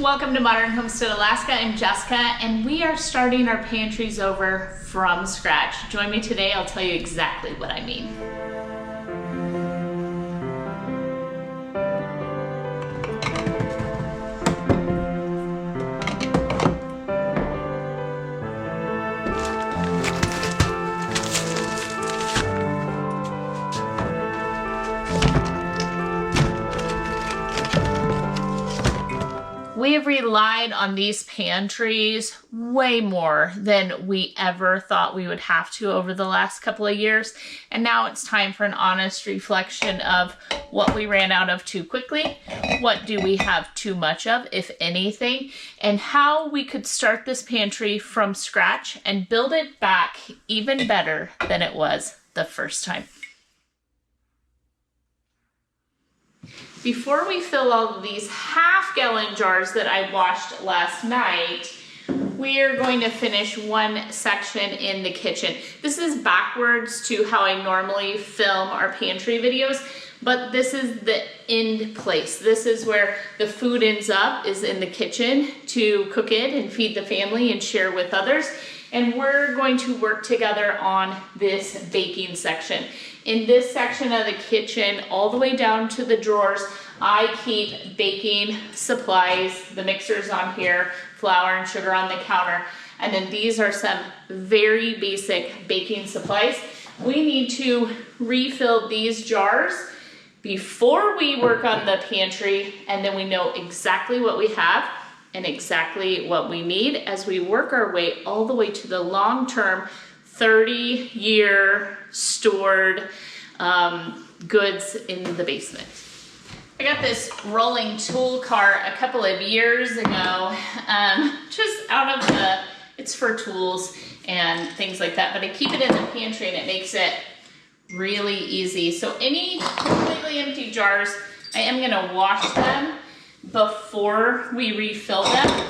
Welcome to Modern Homestead Alaska. I'm Jessica, and we are starting our pantries over from scratch. Join me today, I'll tell you exactly what I mean. We have relied on these pantries way more than we ever thought we would have to over the last couple of years. And now it's time for an honest reflection of what we ran out of too quickly, what do we have too much of, if anything, and how we could start this pantry from scratch and build it back even better than it was the first time. Before we fill all of these half-gallon jars that I washed last night, we are going to finish one section in the kitchen. This is backwards to how I normally film our pantry videos, but this is the end place. This is where the food ends up, is in the kitchen to cook it and feed the family and share with others. And we're going to work together on this baking section. In this section of the kitchen, all the way down to the drawers, I keep baking supplies. The mixer's on here, flour and sugar on the counter. And then these are some very basic baking supplies. We need to refill these jars before we work on the pantry, and then we know exactly what we have and exactly what we need as we work our way all the way to the long-term 30-year stored goods in the basement. I got this rolling tool cart a couple of years ago, just out of it's for tools and things like that, but I keep it in the pantry and it makes it really easy. So any completely empty jars, I am gonna wash them before we refill them,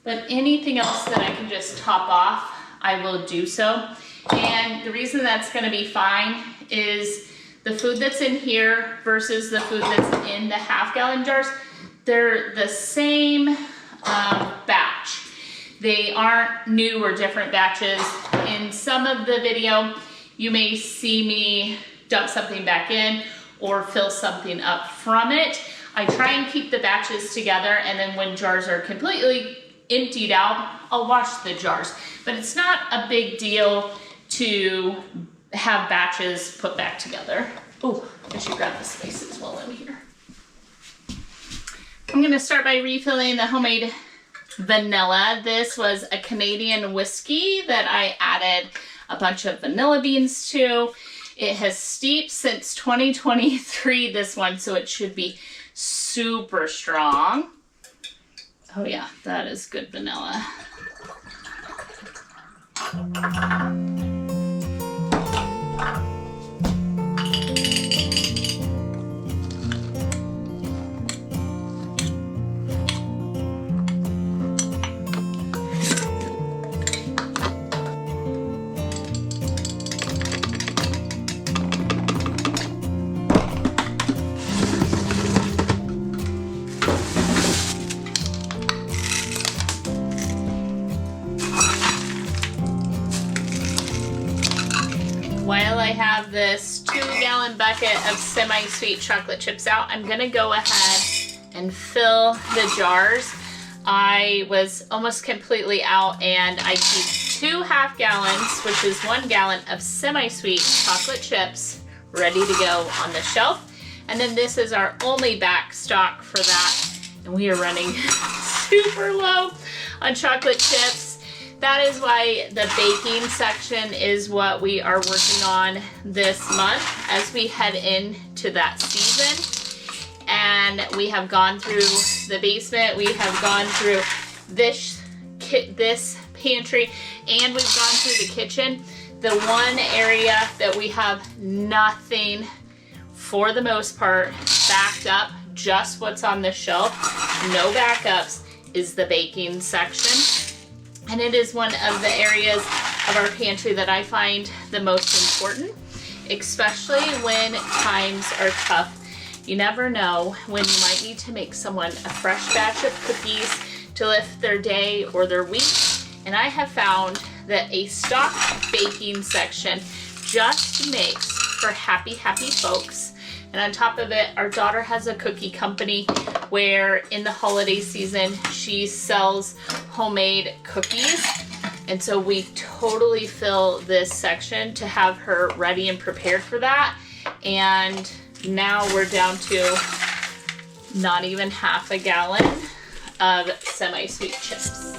but anything else that I can just top off, I will do so. And the reason that's gonna be fine is the food that's in here versus the food that's in the half-gallon jars, they're the same batch. They aren't new or different batches. In some of the video, you may see me dump something back in or fill something up from it. I try and keep the batches together, and then when jars are completely emptied out, I'll wash the jars. But it's not a big deal to have batches put back together. Oh, I should grab the spices while I'm here. I'm gonna start by refilling the homemade vanilla. This was a Canadian whiskey that I added a bunch of vanilla beans to. It has steeped since 2023, this one, so it should be super strong. Oh yeah, that is good vanilla. While I have this 2-gallon bucket of semi-sweet chocolate chips out, I'm gonna go ahead and fill the jars. I was almost completely out, and I keep 2 half-gallons, which is 1 gallon of semi-sweet chocolate chips ready to go on the shelf. And then this is our only back stock for that. And we are running super low on chocolate chips. That is why the baking section is what we are working on this month as we head into that season. And we have gone through the basement, we have gone through this pantry, and we've gone through the kitchen. The one area that we have nothing, for the most part, backed up, just what's on the shelf, no backups, is the baking section. And it is one of the areas of our pantry that I find the most important, especially when times are tough. You never know when you might need to make someone a fresh batch of cookies to lift their day or their week. And I have found that a stock baking section just makes for happy, happy folks. And on top of it, our daughter has a cookie company where in the holiday season, she sells homemade cookies. And so we totally fill this section to have her ready and prepared for that. And now we're down to not even half a gallon of semi-sweet chips.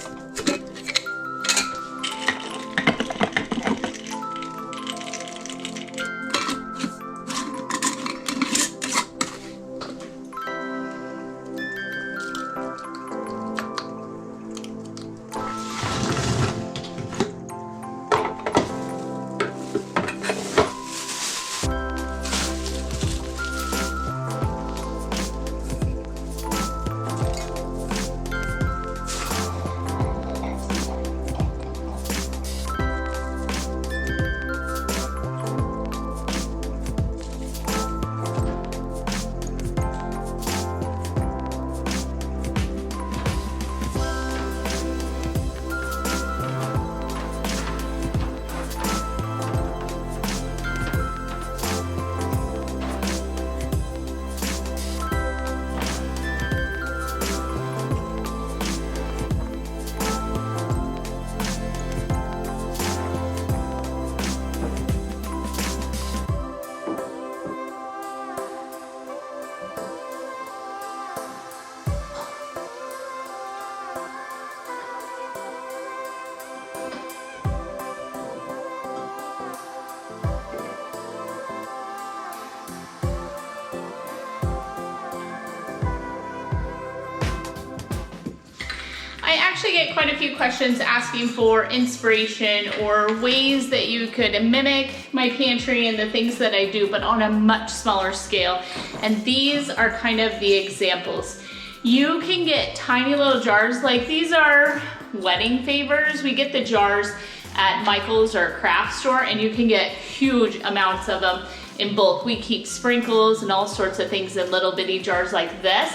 I actually get quite a few questions asking for inspiration or ways that you could mimic my pantry and the things that I do, but on a much smaller scale. And these are kind of the examples. You can get tiny little jars, like these are wedding favors. We get the jars at Michael's or craft store, and you can get huge amounts of them in bulk. We keep sprinkles and all sorts of things in little bitty jars like this.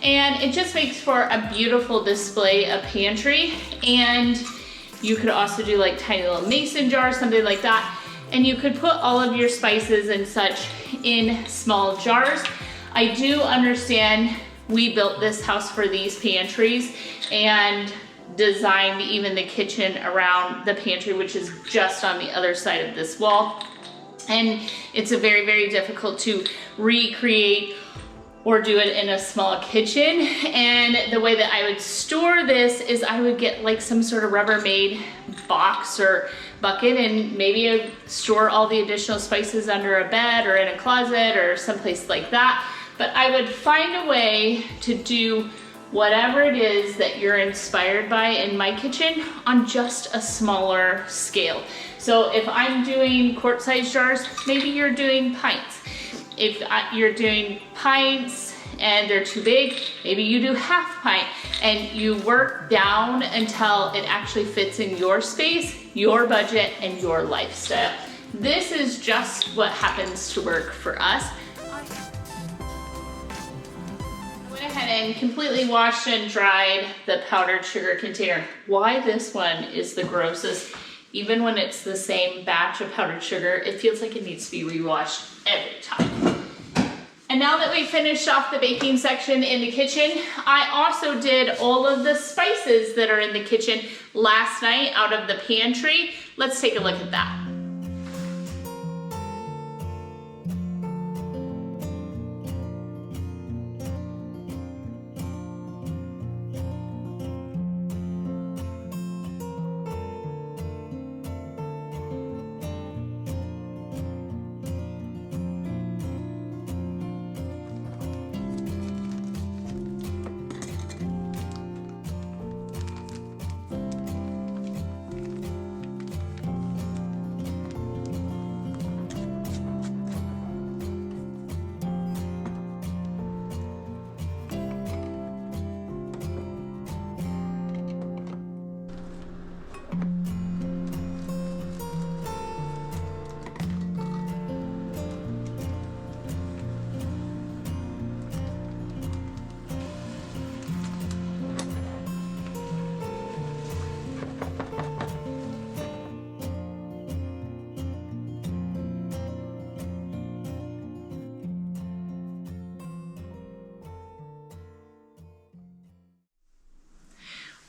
And it just makes for a beautiful display of pantry. And you could also do like tiny little mason jars, something like that. And you could put all of your spices and such in small jars. I do understand we built this house for these pantries and designed even the kitchen around the pantry, which is just on the other side of this wall. And it's a very, very difficult to recreate or do it in a small kitchen. And the way that I would store this is I would get like some sort of Rubbermaid box or bucket, and maybe I'd store all the additional spices under a bed or in a closet or someplace like that. But I would find a way to do whatever it is that you're inspired by in my kitchen on just a smaller scale. So if I'm doing quart-sized jars, maybe you're doing pints. If you're doing pints and they're too big, maybe you do half pint, and you work down until it actually fits in your space, your budget, and your lifestyle. This is just what happens to work for us. I went ahead and completely washed and dried the powdered sugar container. Why this one is the grossest, even when it's the same batch of powdered sugar, it feels like it needs to be rewashed every time. And now that we finished off the baking section in the kitchen, I also did all of the spices that are in the kitchen last night out of the pantry. Let's take a look at that.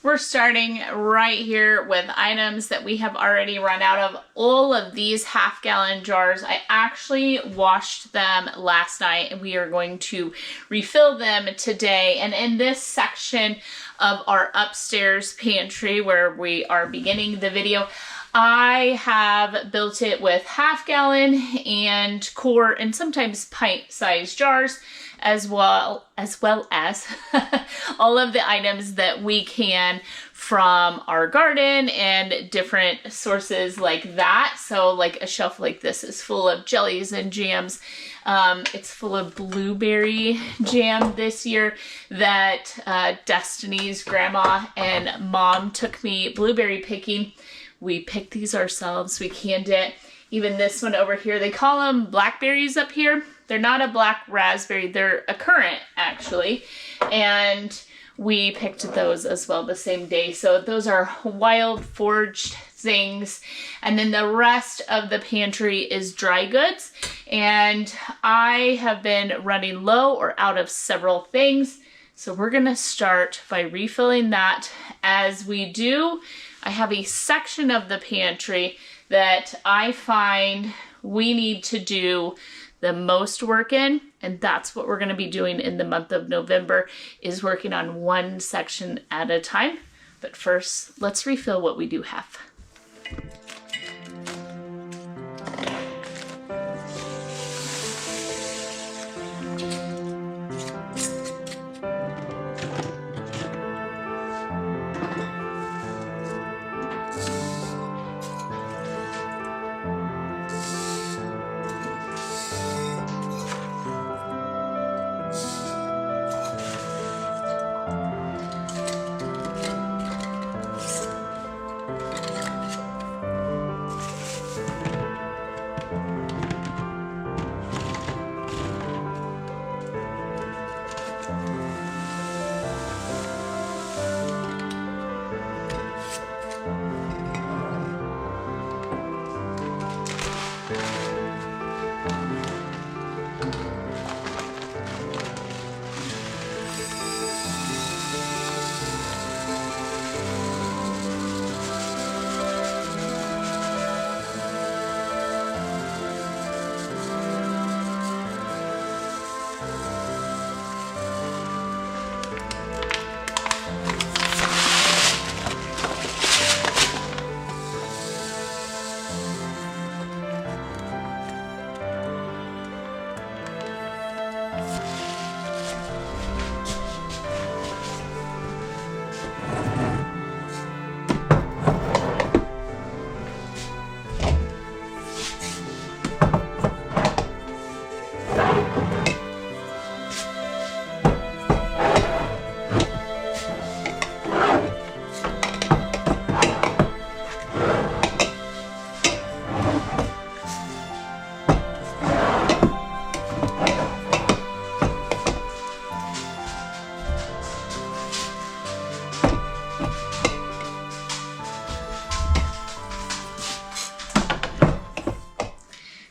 We're starting right here with items that we have already run out of. All of these half-gallon jars, I actually washed them last night and we are going to refill them today. And in this section of our upstairs pantry where we are beginning the video, I have built it with half-gallon and quart and sometimes pint-sized jars, as well as all of the items that we can from our garden and different sources like that. So like a shelf like this is full of jellies and jams. It's full of blueberry jam this year that Destiny's grandma and mom took me blueberry picking. We picked these ourselves, we canned it. Even this one over here, they call them blackberries up here. They're not a black raspberry, they're a currant actually. And we picked those as well the same day. So those are wild foraged things. And then the rest of the pantry is dry goods. And I have been running low or out of several things. So we're gonna start by refilling that. As we do, I have a section of the pantry that I find we need to do the most work in, and that's what we're going to be doing in the month of November, is working on one section at a time. But first, let's refill what we do have.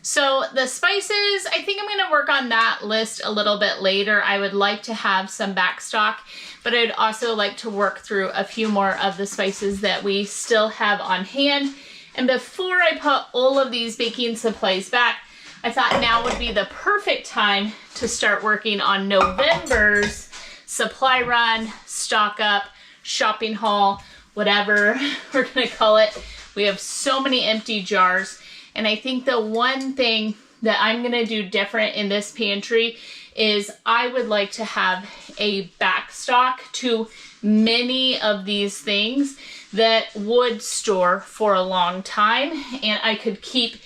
So the spices, I think I'm going to work on that list a little bit later. I would like to have some back stock, but I'd also like to work through a few more of the spices that we still have on hand. And before I put all of these baking supplies back, I thought now would be the perfect time to start working on November's supply run, stock up, shopping haul, whatever we're going to call it. We have so many empty jars. And I think the one thing that I'm gonna do different in this pantry is I would like to have a backstock to many of these things that would store for a long time and I could keep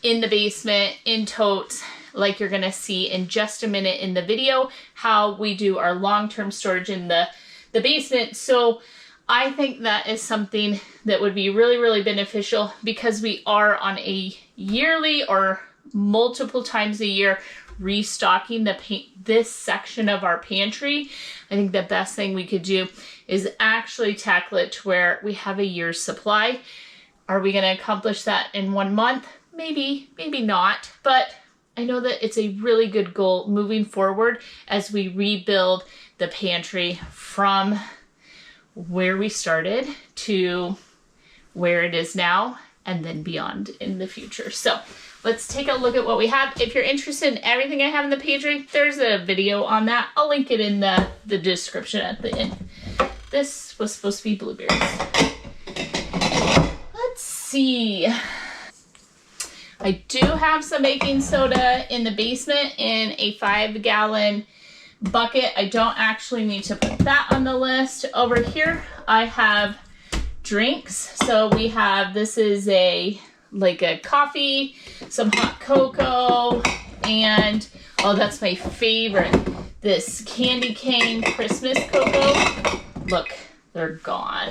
in the basement in totes, like you're gonna see in just a minute in the video, how we do our long-term storage in the basement. So I think that is something that would be really, really beneficial because we are on a yearly or multiple times a year restocking this section of our pantry. I think the best thing we could do is actually tackle it to where we have a year's supply. Are we going to accomplish that in 1 month? Maybe, maybe not, but I know that it's a really good goal moving forward as we rebuild the pantry from where we started to where it is now and then beyond in the future. So let's take a look at what we have. If you're interested in everything I have in the pantry, there's a video on that. I'll link it in the description at the end. This was supposed to be blueberries. Let's see. I do have some baking soda in the basement in a 5-gallon bucket. I don't actually need to put that on the list. Over here, I have drinks. So we have, this is like a coffee, some hot cocoa, and oh, that's my favorite, this candy cane Christmas cocoa. Look, they're gone.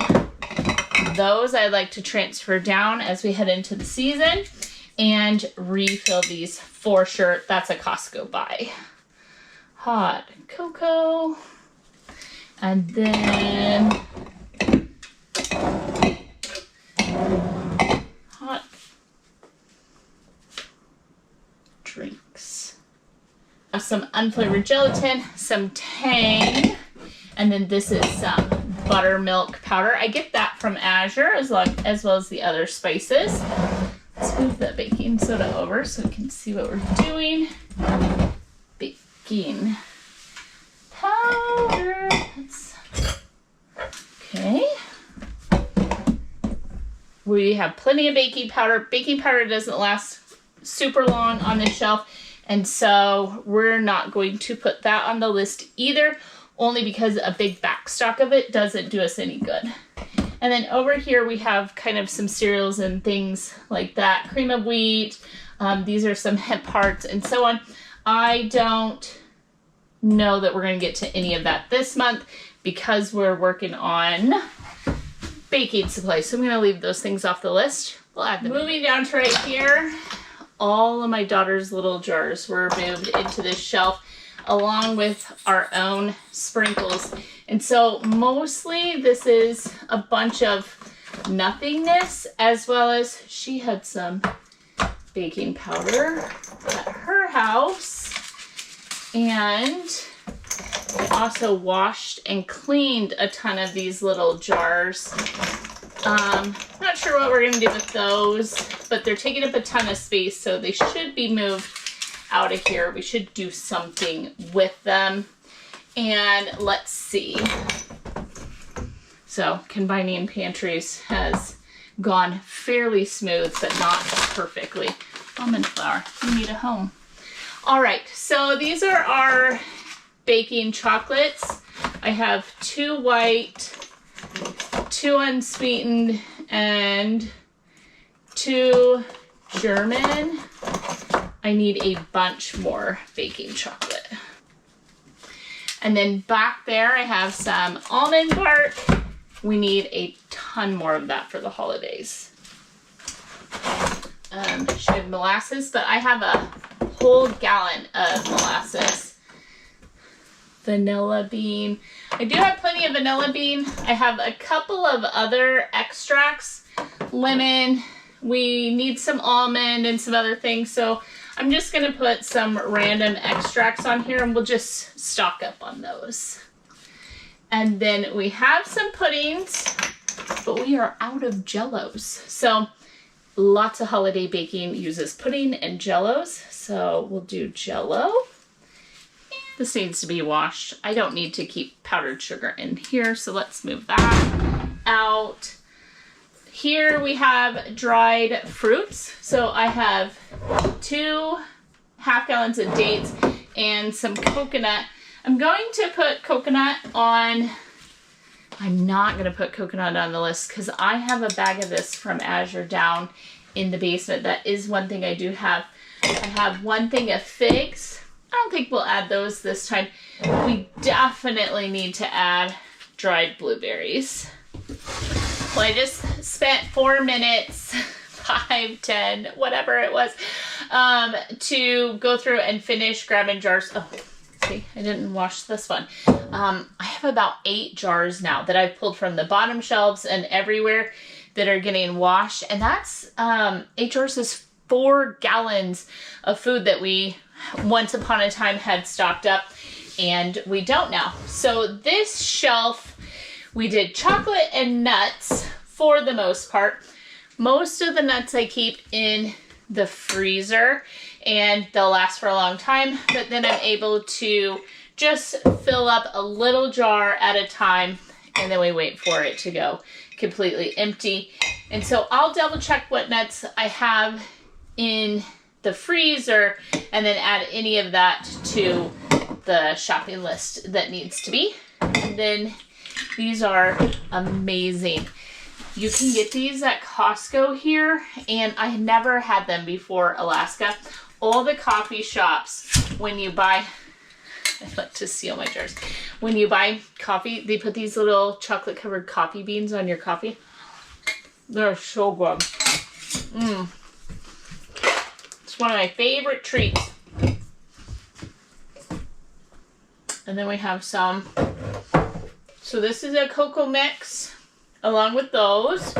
Those I like to transfer down as we head into the season and refill these for sure. That's a Costco buy. Hot cocoa, and then hot drinks. Some unflavored gelatin, some Tang, and then this is some buttermilk powder. I get that from Azure as well as the other spices. Let's move the baking soda over so we can see what we're doing. Baking powder. Okay. We have plenty of baking powder. Baking powder doesn't last super long on the shelf, and so we're not going to put that on the list either, only because a big backstock of it doesn't do us any good. And then over here we have kind of some cereals and things like that. Cream of wheat. These are some hemp hearts and so on. I don't know that we're going to get to any of that this month because we're working on baking supplies. So I'm going to leave those things off the list. We'll add them. Moving down to right here, all of my daughter's little jars were moved into this shelf along with our own sprinkles. And so mostly this is a bunch of nothingness, as well as she had some baking powder at her house. And I also washed and cleaned a ton of these little jars. Not sure what we're gonna do with those, but they're taking up a ton of space, so they should be moved out of here. We should do something with them. And let's see. So combining pantries has gone fairly smooth, but not perfectly. Almond flour, you need a home. All right, so these are our baking chocolates. I have 2 white, 2 unsweetened, and 2 German. I need a bunch more baking chocolate. And then back there I have some almond bark. We need a ton more of that for the holidays. Should have molasses, but I have a whole gallon of molasses. Vanilla bean. I do have plenty of vanilla bean. I have a couple of other extracts. Lemon. We need some almond and some other things, so I'm just going to put some random extracts on here and we'll just stock up on those. And then we have some puddings, but we are out of jellos. So lots of holiday baking uses pudding and jellos. So we'll do jello. This needs to be washed. I don't need to keep powdered sugar in here, so let's move that out. Here we have dried fruits. So I have 2 half gallons of dates and some coconut. I'm going to put coconut on, I'm not going to put coconut on the list because I have a bag of this from Azure down in the basement. That is one thing I do have. I have 1 thing of figs. I don't think we'll add those this time. We definitely need to add dried blueberries. Well, I just spent 4 minutes, 5, 10, whatever it was, to go through and finish grabbing jars. Oh, see, I didn't wash this one. I have about 8 jars now that I've pulled from the bottom shelves and everywhere that are getting washed. And that's, 8 jars is 4 gallons of food that we once upon a time had stocked up and we don't now. So this shelf We did chocolate and nuts for the most part. Most of the nuts I keep in the freezer and they'll last for a long time, but then I'm able to just fill up a little jar at a time, and then we wait for it to go completely empty. And so I'll double check what nuts I have in the freezer and then add any of that to the shopping list that needs to be. And then these are amazing. You can get these at Costco here, and I never had them before Alaska. All the coffee shops, when you buy, I like to seal my jars. When you buy coffee, they put these little chocolate covered coffee beans on your coffee. They're so good. It's one of my favorite treats. And then we have some. So this is a cocoa mix along with those.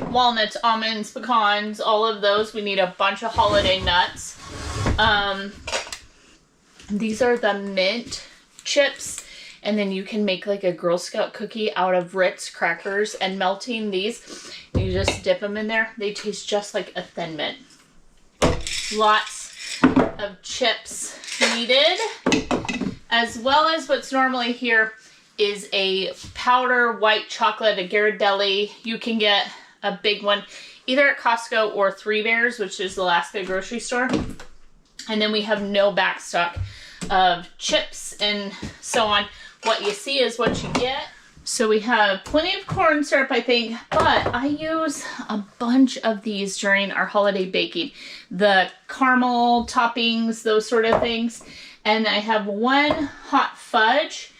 Walnuts, almonds, pecans, all of those. We need a bunch of holiday nuts. These are the mint chips. And then you can make like a Girl Scout cookie out of Ritz crackers, and melting these, you just dip them in there. They taste just like a Thin Mint. Lots of chips needed, as well as what's normally here is a powder white chocolate, a Ghirardelli. You can get a big one either at Costco or Three Bears, which is the Alaska grocery store. And then we have no back stock of chips and so on. What you see is what you get. So we have plenty of corn syrup, I think, but I use a bunch of these during our holiday baking. The caramel toppings, those sort of things. And I have one hot fudge.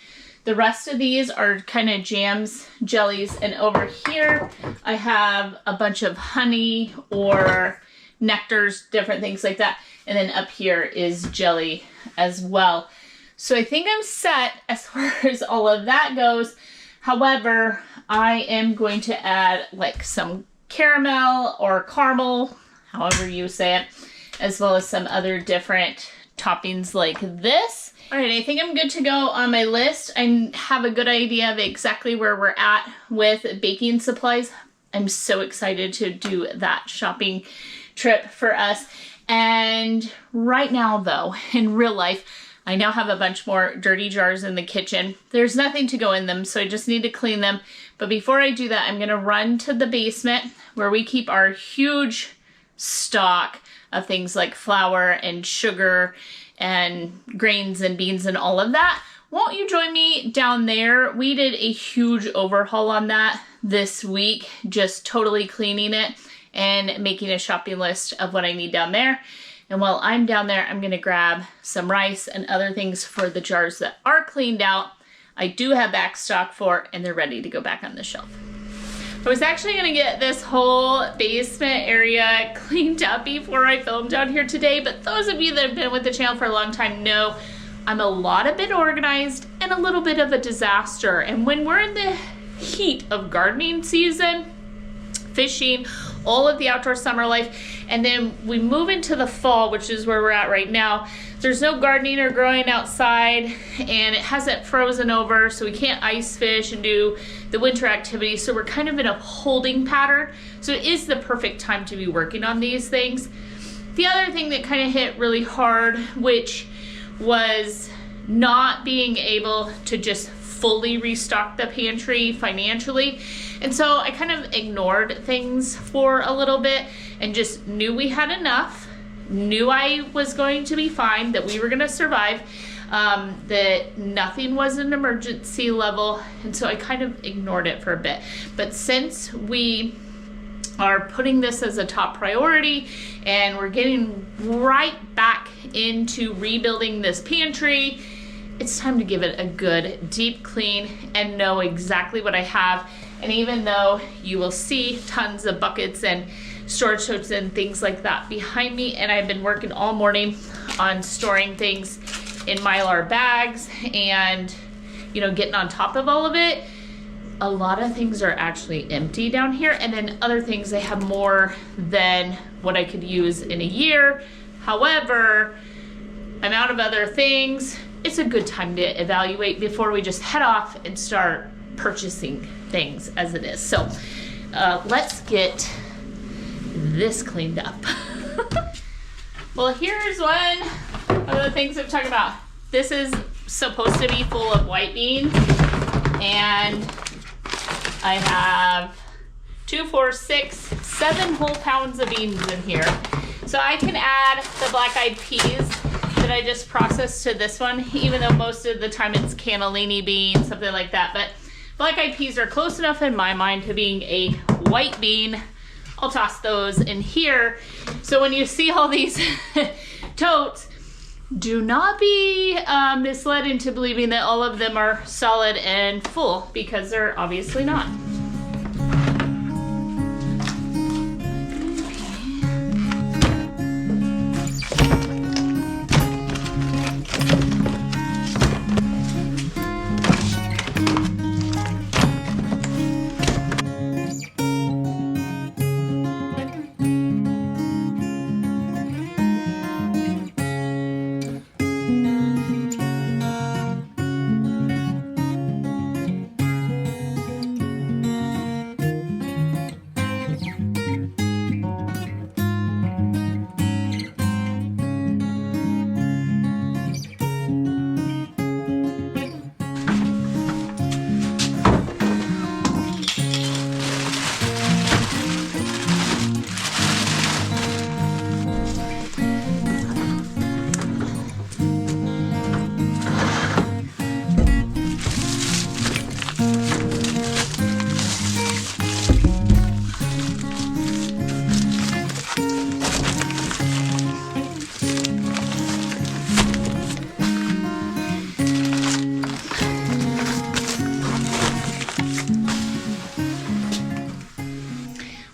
The rest of these are kind of jams, jellies, and over here I have a bunch of honey or nectars, different things like that. And then up here is jelly as well. So I think I'm set as far as all of that goes. However, I am going to add like some caramel or caramel, however you say it, as well as some other different toppings like this. All right, I think I'm good to go on my list. I have a good idea of exactly where we're at with baking supplies. I'm so excited to do that shopping trip for us. And right now though, in real life, I now have a bunch more dirty jars in the kitchen. There's nothing to go in them, so I just need to clean them. But before I do that, I'm gonna run to the basement where we keep our huge stock of things like flour and sugar and grains and beans and all of that. Won't you join me down there? We did a huge overhaul on that this week, just totally cleaning it and making a shopping list of what I need down there. And while I'm down there, I'm gonna grab some rice and other things for the jars that are cleaned out. I do have back stock for, and they're ready to go back on the shelf. I was actually gonna get this whole basement area cleaned up before I filmed down here today, but those of you that have been with the channel for a long time know I'm a bit organized and a little bit of a disaster. And when we're in the heat of gardening season, fishing, all of the outdoor summer life, and then we move into the fall, which is where we're at right now, there's no gardening or growing outside, and it hasn't frozen over, so we can't ice fish and do the winter activities, so we're kind of in a holding pattern. So it is the perfect time to be working on these things. The other thing that kind of hit really hard, which was not being able to just fully restock the pantry financially. And so I kind of ignored things for a little bit and just knew we had enough, knew I was going to be fine, that we were gonna survive, that nothing was an emergency level. And so I kind of ignored it for a bit. But since we are putting this as a top priority and we're getting right back into rebuilding this pantry, it's time to give it a good deep clean and know exactly what I have. And even though you will see tons of buckets and storage totes and things like that behind me, and I've been working all morning on storing things in Mylar bags and, you know, getting on top of all of it, a lot of things are actually empty down here. And then other things, they have more than what I could use in a year. However, I'm out of other things. it's a good time to evaluate before we just head off and start purchasing things as it is. So let's get this cleaned up. Well, here's one of the things I'm talking about. This is supposed to be full of white beans, and I have 2, 4, 6, 7 whole pounds of beans in here. So I can add the black-eyed peas that I just processed to this one, even though most of the time it's cannellini beans, something like that. But black-eyed peas are close enough in my mind to being a white bean. I'll toss those in here. So when you see all these totes, do not be misled into believing that all of them are solid and full, because they're obviously not.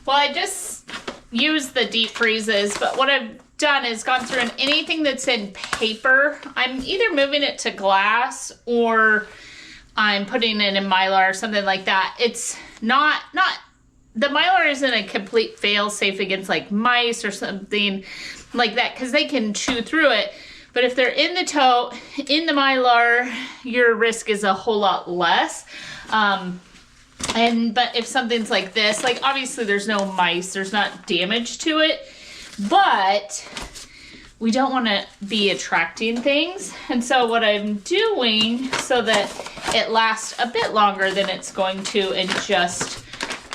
Well, I just used the deep freezes, but what I've done is gone through, and anything that's in paper, I'm either moving it to glass or I'm putting it in Mylar or something like that. It's not the Mylar isn't a complete fail safe against like mice or something like that, because they can chew through it. But if they're in the tote, in the Mylar, your risk is a whole lot less. But if something's like this, like obviously there's no mice, there's not damage to it, but we don't want to be attracting things. And so what I'm doing so that it lasts a bit longer than it's going to in just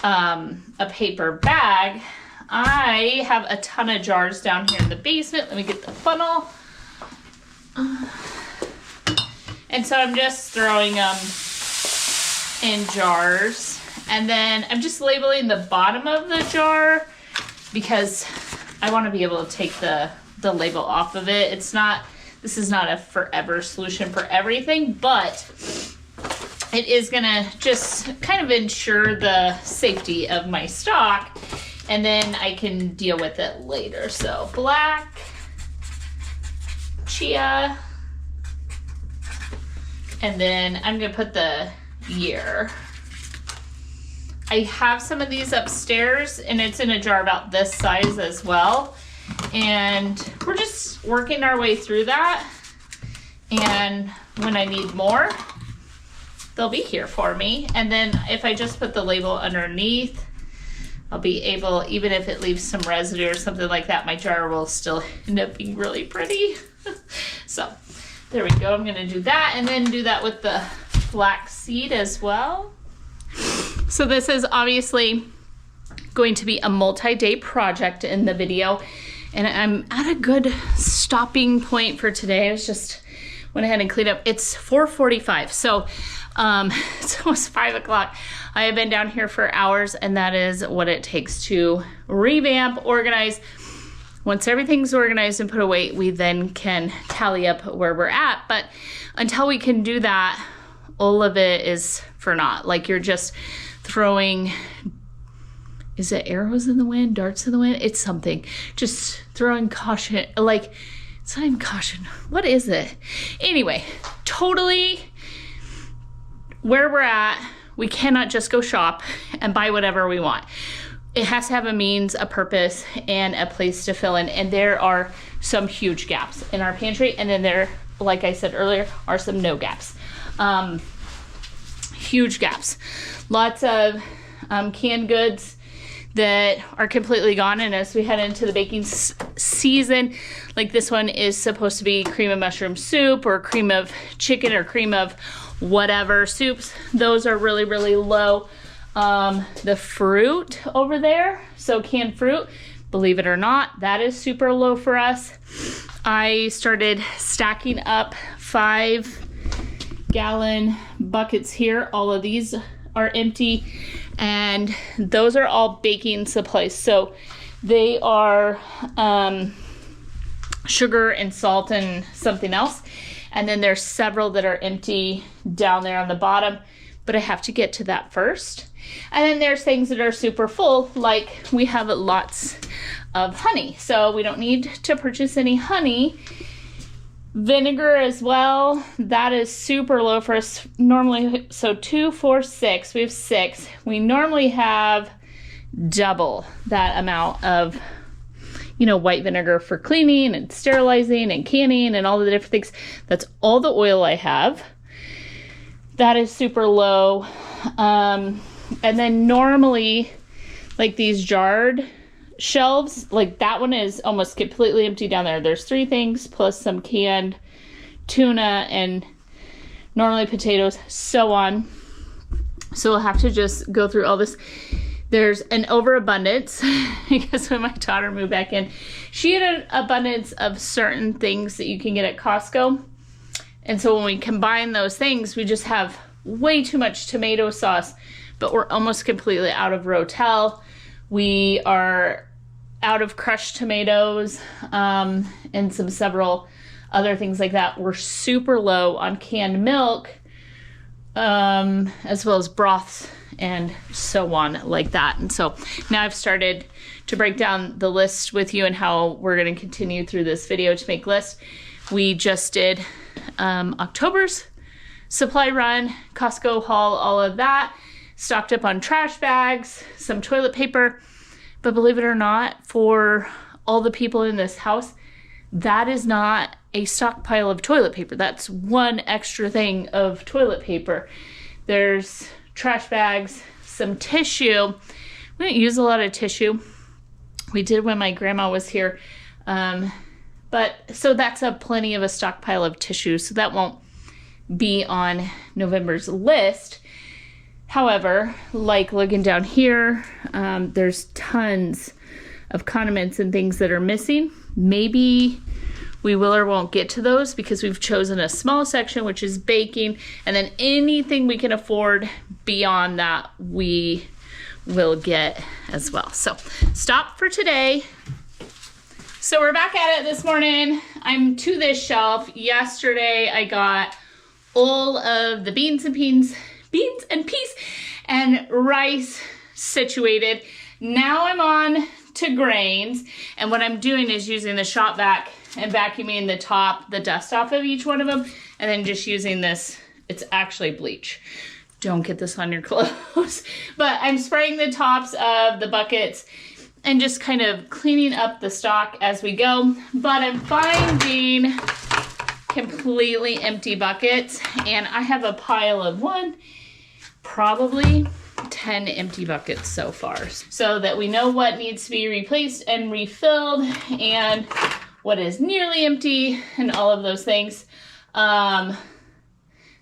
a paper bag, I have a ton of jars down here in the basement. Let me get the funnel. And so I'm just throwing them in jars, and then I'm just labeling the bottom of the jar because I want to be able to take the label off of it. This is not a forever solution for everything, but it is gonna just kind of ensure the safety of my stock, and then I can deal with it later. So black, chia, and then I'm gonna put the year. I have some of these upstairs, and it's in a jar about this size as well, and we're just working our way through that, and when I need more, they'll be here for me. And then if I just put the label underneath, I'll be able, even if it leaves some residue or something like that, my jar will still end up being really pretty. So there we go. I'm gonna do that, and then do that with the flax seed as well. So this is obviously going to be a multi-day project in the video, and I'm at a good stopping point for today. I was just went ahead and cleaned up. It's 4:45, so it's almost 5 o'clock. I have been down here for hours, and that is what it takes to revamp, organize. Once everything's organized and put away, we then can tally up where we're at. But until we can do that, all of it is for naught. Like you're just throwing, is it arrows in the wind, darts in the wind? It's something. Just throwing caution, like it's not even caution. What is it? Anyway, totally where we're at, we cannot just go shop and buy whatever we want. It has to have a means, a purpose, and a place to fill in. And there are some huge gaps in our pantry, and then there like I said earlier, are some no gaps. Huge gaps. Lots of canned goods that are completely gone, and as we head into the baking season, like this one is supposed to be cream of mushroom soup or cream of chicken or cream of whatever soups. Those are really, really low. The fruit over there, so canned fruit, believe it or not, that is super low for us. I started stacking up 5-gallon buckets here. All of these are empty, and those are all baking supplies. So they are sugar and salt and something else. And then there's several that are empty down there on the bottom, but I have to get to that first. And then there's things that are super full, like we have lots of honey, so we don't need to purchase any honey. Vinegar as well, that is super low for us normally. So 2, 4, 6, we have 6. We normally have double that amount of, you know, white vinegar for cleaning and sterilizing and canning and all the different things. That's all the oil I have. That is super low. And then normally, like these jarred shelves, like that one is almost completely empty down there. There's 3 things plus some canned tuna and normally potatoes, so on. So we'll have to just go through all this. There's an overabundance because when my daughter moved back in, she had an abundance of certain things that you can get at Costco. And so when we combine those things, we just have way too much tomato sauce, but we're almost completely out of Rotel. We are out of crushed tomatoes and several other things like that. We're super low on canned milk, as well as broths and so on like that. And so now I've started to break down the list with you and how we're going to continue through this video to make lists. We just did October's supply run, Costco haul, all of that. Stocked up on trash bags, some toilet paper. But believe it or not, for all the people in this house, that is not a stockpile of toilet paper. That's one extra thing of toilet paper. There's trash bags, some tissue. We don't use a lot of tissue. We did when my grandma was here. But so that's plenty of a stockpile of tissue. So that won't be on November's list. However, like looking down here, there's tons of condiments and things that are missing. Maybe we will or won't get to those because we've chosen a small section, which is baking, and then anything we can afford beyond that, we will get as well. So stop for today. So we're back at it this morning. I'm to this shelf. Yesterday, I got all of the beans and peas and rice situated. Now I'm on to grains, and what I'm doing is using the shop vac and vacuuming the dust off of each one of them, and then just using this. It's actually bleach. Don't get this on your clothes. But I'm spraying the tops of the buckets and just kind of cleaning up the stock as we go. But I'm finding completely empty buckets, and I have a pile of probably 10 empty buckets so far, so that we know what needs to be replaced and refilled and what is nearly empty and all of those things.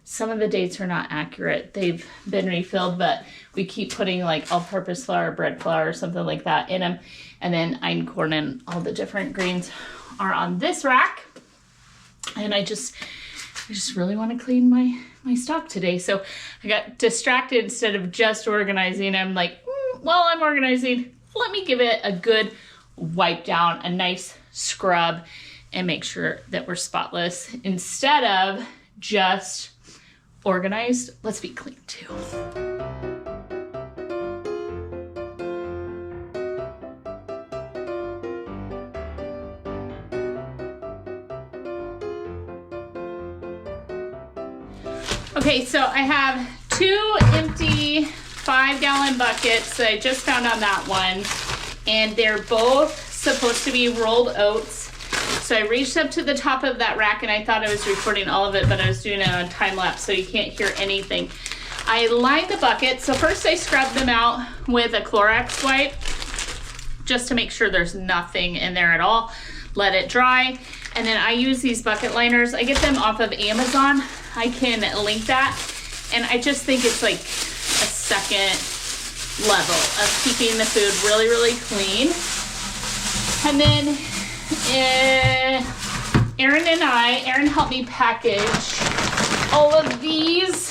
Some of the dates are not accurate. They've been refilled, but we keep putting like all-purpose flour, bread flour, or something like that in them. And then einkorn and all the different grains are on this rack. And I just really want to clean my stock today. So I got distracted. Instead of just organizing, I'm like, while I'm organizing, let me give it a good wipe down, a nice scrub, and make sure that we're spotless. Instead of just organized, let's be clean too. Okay, so I have 2 empty 5-gallon buckets that I just found on that one, and they're both supposed to be rolled oats. So I reached up to the top of that rack and I thought I was recording all of it, but I was doing it on time lapse, so you can't hear anything. I lined the bucket. So first I scrubbed them out with a Clorox wipe just to make sure there's nothing in there at all. Let it dry. And then I use these bucket liners. I get them off of Amazon. I can link that. And I just think it's like a second level of keeping the food really, really clean. And then Erin helped me package all of these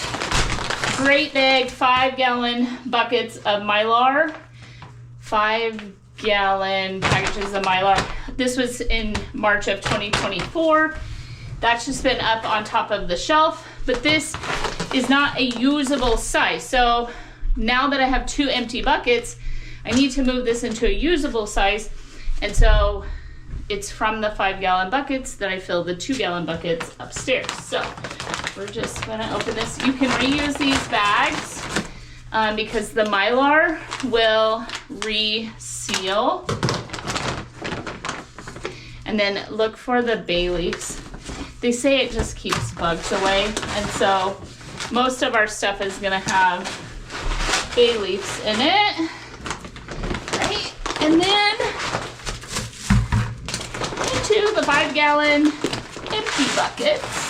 great big 5-gallon buckets of Mylar. 5-gallon packages of Mylar. This was in March of 2024. That's just been up on top of the shelf, but this is not a usable size. So now that I have 2 empty buckets, I need to move this into a usable size. And so it's from the 5-gallon buckets that I fill the 2-gallon buckets upstairs. So we're just gonna open this. You can reuse these bags because the Mylar will reseal. And then look for the bay leaves. They say it just keeps bugs away. And so most of our stuff is gonna have bay leaves in it, right? And then into the 5-gallon empty buckets.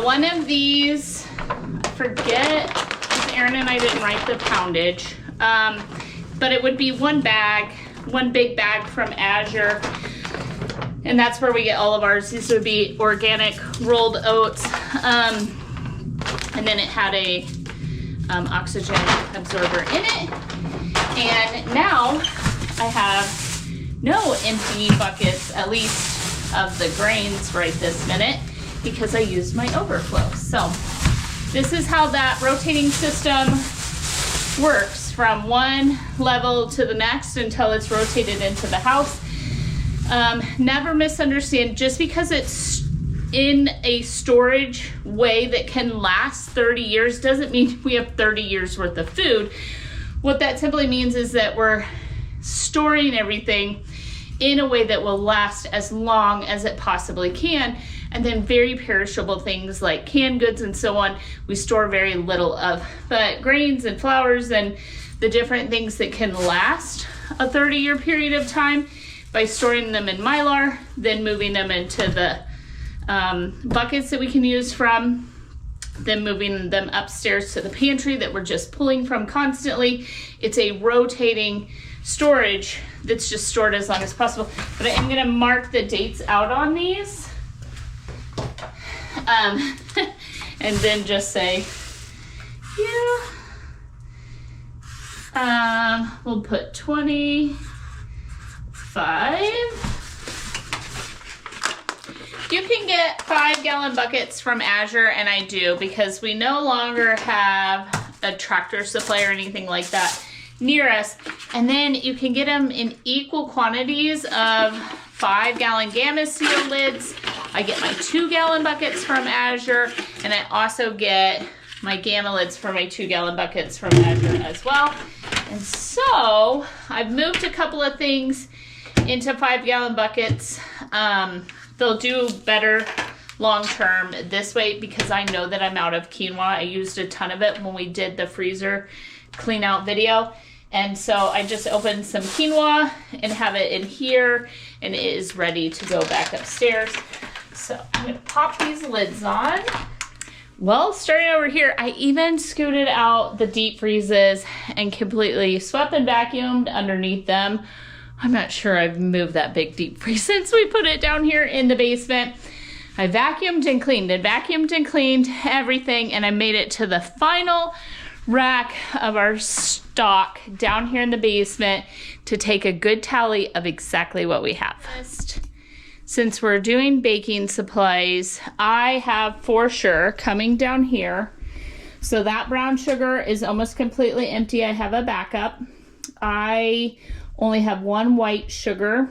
One of these, I forget, because Erin and I didn't write the poundage, but it would be one big bag from Azure, and that's where we get all of ours. These would be organic rolled oats, and then it had a oxygen absorber in it. And now I have no empty buckets, at least of the grains right this minute, because I used my overflow. So this is how that rotating system works, from one level to the next until it's rotated into the house. Never misunderstand, just because it's in a storage way that can last 30 years doesn't mean we have 30 years worth of food. What that simply means is that we're storing everything in a way that will last as long as it possibly can. And then very perishable things like canned goods and so on, we store very little of. But grains and flours and the different things that can last a 30-year period of time, by storing them in Mylar, then moving them into the buckets that we can use from, then moving them upstairs to the pantry that we're just pulling from constantly. It's a rotating storage that's just stored as long as possible. But I am gonna mark the dates out on these. And then just say, we'll put 25. You can get 5-gallon buckets from Azure, and I do, because we no longer have a Tractor Supply or anything like that near us. And then you can get them in equal quantities of 5-gallon Gamma Seal lids. I get my 2-gallon buckets from Azure, and I also get my Gamma lids for my 2-gallon buckets from Azure as well. And so I've moved a couple of things into 5-gallon buckets. They'll do better long-term this way because I know that I'm out of quinoa. I used a ton of it when we did the freezer clean out video. And so I just opened some quinoa and have it in here, and it is ready to go back upstairs. So I'm gonna pop these lids on. Well, starting over here, I even scooted out the deep freezes and completely swept and vacuumed underneath them. I'm not sure I've moved that big deep freeze since we put it down here in the basement. I vacuumed and cleaned everything, and I made it to the final rack of our stock down here in the basement to take a good tally of exactly what we have. since we're doing baking supplies, I have for sure coming down here. So that brown sugar is almost completely empty. I have a backup. I only have one white sugar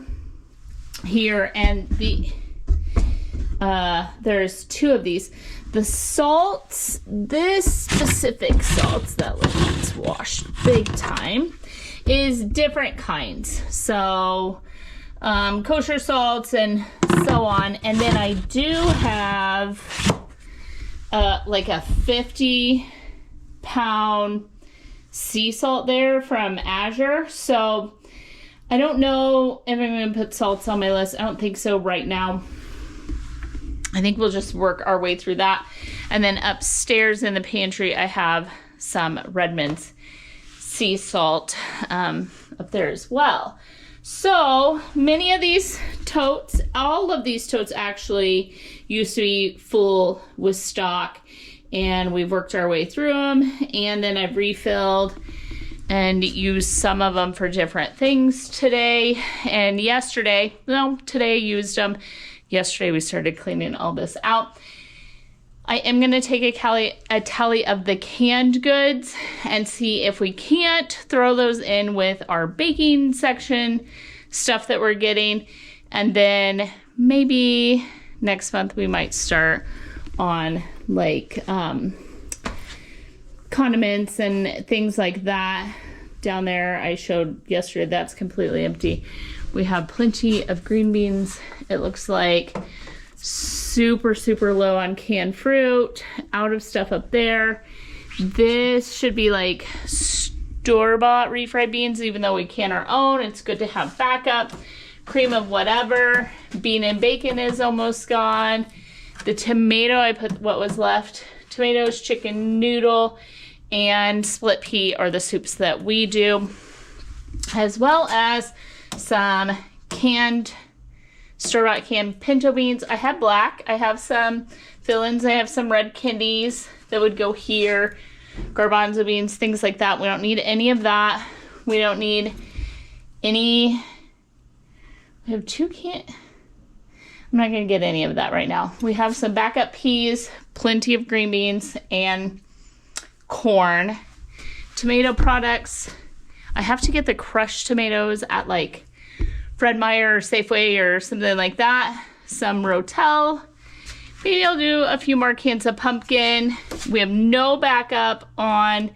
here, and there's two of these. The salts, this specific salts that looks washed big time, is different kinds. So kosher salts and so on. And then I do have like a 50-pound sea salt there from Azure. So I don't know if I'm going to put salts on my list. I don't think so right now. I think we'll just work our way through that. And then upstairs in the pantry, I have some Redmond's sea salt up there as well. So many of these totes, all of these totes actually used to be full with stock, and we've worked our way through them, and then I've refilled and used some of them for different things today and yesterday. No, today I used them. Yesterday we started cleaning all this out. I am going to take a tally of the canned goods and see if we can't throw those in with our baking section stuff that we're getting. And then maybe next month we might start on like condiments and things like that. Down there I showed yesterday, that's completely empty. We have plenty of green beans. It looks like super low on canned fruit, out of stuff up there. This should be like store-bought refried beans, even though we can our own. It's good to have backup. Cream of whatever. Bean and bacon is almost gone. The tomato, I put what was left. Tomatoes, chicken noodle, and split pea are the soups that we do, as well as some canned, store-bought canned pinto beans. I have black. I have some fill-ins. I have some red candies that would go here. Garbanzo beans, things like that. We don't need any of that. We don't need any. We have two I'm not going to get any of that right now. We have some backup peas, plenty of green beans, and corn. Tomato products. I have to get the crushed tomatoes at like Fred Meyer or Safeway or something like that. Some Rotel. Maybe I'll do a few more cans of pumpkin. We have no backup on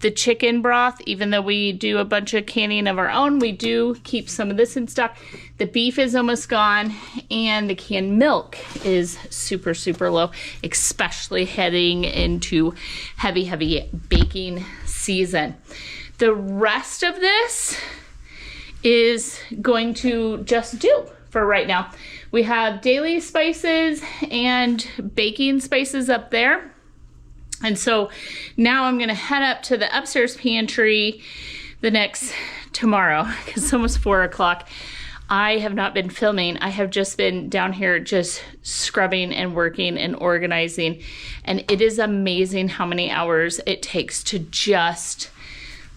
the chicken broth, even though we do a bunch of canning of our own. We do keep some of this in stock. The beef is almost gone, and the canned milk is super low, especially heading into heavy baking season. The rest of this is going to just do for right now. We have daily spices and baking spices up there. And so now I'm going to head up to the upstairs pantry tomorrow, because it's almost 4 o'clock. I have not been filming. I have just been down here just scrubbing and working and organizing. And it is amazing how many hours it takes to just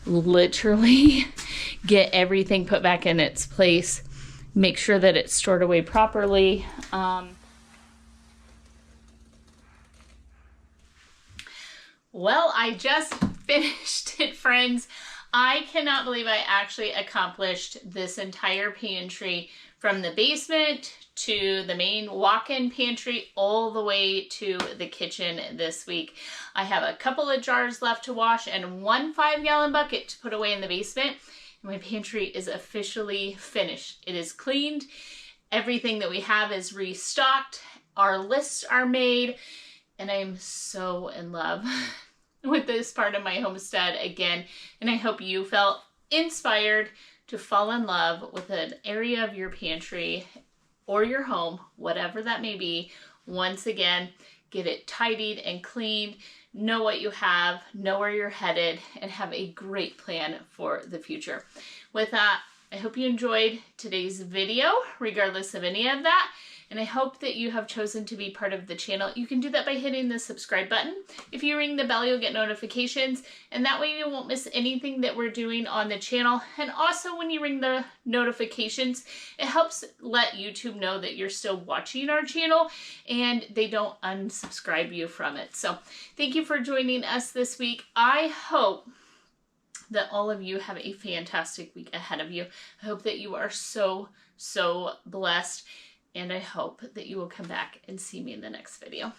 literally get everything put back in its place, make sure that it's stored away properly. Well, I just finished it, friends. I cannot believe I actually accomplished this entire pantry, from the basement to the main walk-in pantry all the way to the kitchen this week. I have a couple of jars left to wash and one 5-gallon bucket to put away in the basement. My pantry is officially finished. It is cleaned. Everything that we have is restocked. Our lists are made. And I'm so in love with this part of my homestead again. And I hope you felt inspired to fall in love with an area of your pantry or your home, whatever that may be. Once again, get it tidied and cleaned. Know what you have, know where you're headed, and have a great plan for the future. With that, I hope you enjoyed today's video, regardless of any of that. and I hope that you have chosen to be part of the channel. You can do that by hitting the subscribe button. If you ring the bell, you'll get notifications, and that way you won't miss anything that we're doing on the channel. And also when you ring the notifications, it helps let YouTube know that you're still watching our channel and they don't unsubscribe you from it. So thank you for joining us this week. I hope that all of you have a fantastic week ahead of you. I hope that you are so blessed, and I hope that you will come back and see me in the next video.